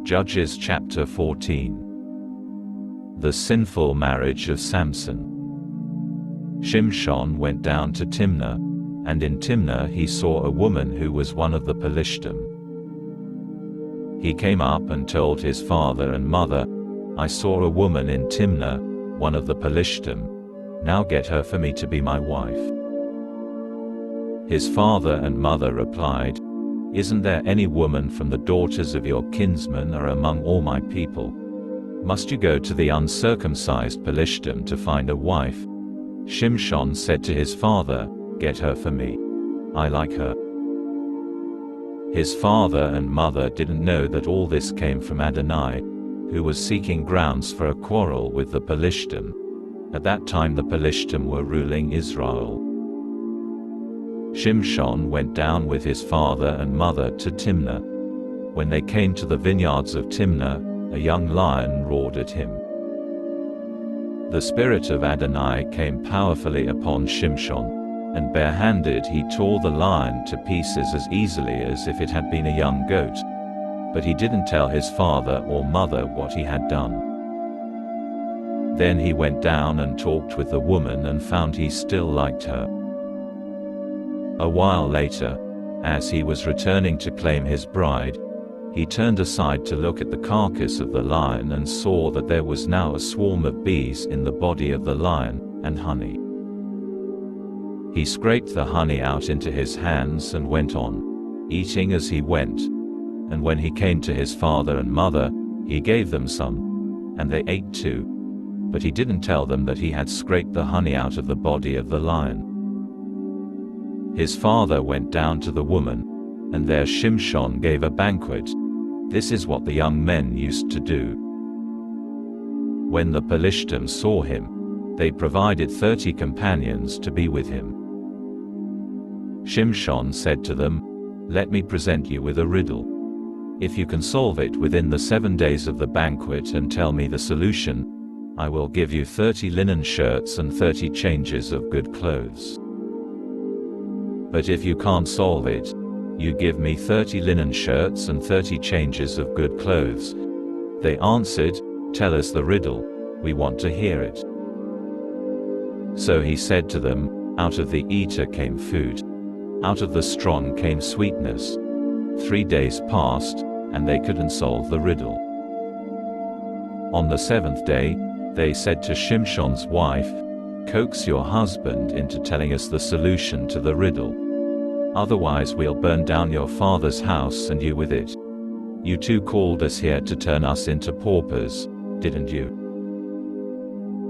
Judges chapter 14. The sinful marriage of Samson. Shimshon went down to Timnah, and in Timnah he saw a woman who was one of the Pelishtim. He came up and told his father and mother, "I saw a woman in Timnah, one of the Pelishtim. Now get her for me to be my wife." His father and mother replied, "Isn't there any woman from the daughters of your kinsmen or among all my people? Must you go to the uncircumcised Pelishtim to find a wife?" Shimshon said to his father, "Get her for me. I like her." His father and mother didn't know that all this came from Adonai, who was seeking grounds for a quarrel with the Pelishtim. At that time the Pelishtim were ruling Israel. Shimshon went down with his father and mother to Timnah. When they came to the vineyards of Timnah, a young lion roared at him. The spirit of Adonai came powerfully upon Shimshon, and barehanded he tore the lion to pieces as easily as if it had been a young goat. But he didn't tell his father or mother what he had done. Then he went down and talked with the woman and found he still liked her. A while later, as he was returning to claim his bride, he turned aside to look at the carcass of the lion and saw that there was now a swarm of bees in the body of the lion, and honey. He scraped the honey out into his hands and went on, eating as he went. And when he came to his father and mother, he gave them some, and they ate too. But he didn't tell them that he had scraped the honey out of the body of the lion. His father went down to the woman, and there Shimshon gave a banquet. This is what the young men used to do. When the Pelishtim saw him, they provided 30 companions to be with him. Shimshon said to them, "Let me present you with a riddle. If you can solve it within the 7 days of the banquet and tell me the solution, I will give you 30 linen shirts and 30 changes of good clothes. But if you can't solve it, you give me 30 linen shirts and 30 changes of good clothes." They answered, "Tell us the riddle, we want to hear it." So he said to them, "Out of the eater came food. Out of the strong came sweetness." 3 days passed, and they couldn't solve the riddle. On the 7th day, they said to Shimshon's wife, "Coax your husband into telling us the solution to the riddle. Otherwise we'll burn down your father's house and you with it. You two called us here to turn us into paupers, didn't you?"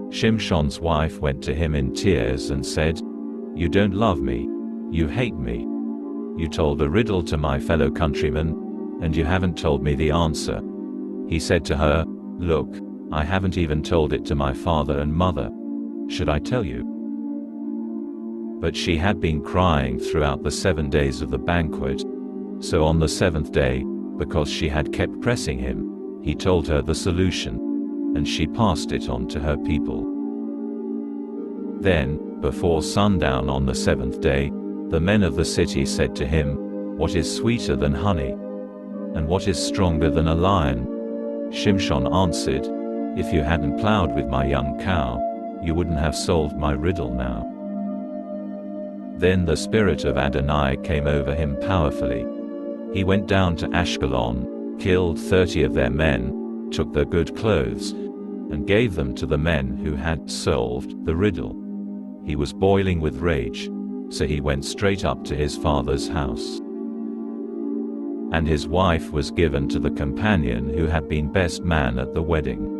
Shimshon's wife went to him in tears and said, "You don't love me. You hate me. You told a riddle to my fellow countrymen, and you haven't told me the answer." He said to her, "Look, I haven't even told it to my father and mother. Should I tell you?" But she had been crying throughout the 7 days of the banquet. So on the 7th day, because she had kept pressing him, he told her the solution, and she passed it on to her people. Then, before sundown on the 7th day, the men of the city said to him, "What is sweeter than honey? And what is stronger than a lion?" Shimshon answered, "If you hadn't plowed with my young cow, you wouldn't have solved my riddle now." Then the spirit of Adonai came over him powerfully. He went down to Ashkelon, killed 30 of their men, took their good clothes, and gave them to the men who had solved the riddle. He was boiling with rage, so he went straight up to his father's house. And his wife was given to the companion who had been best man at the wedding.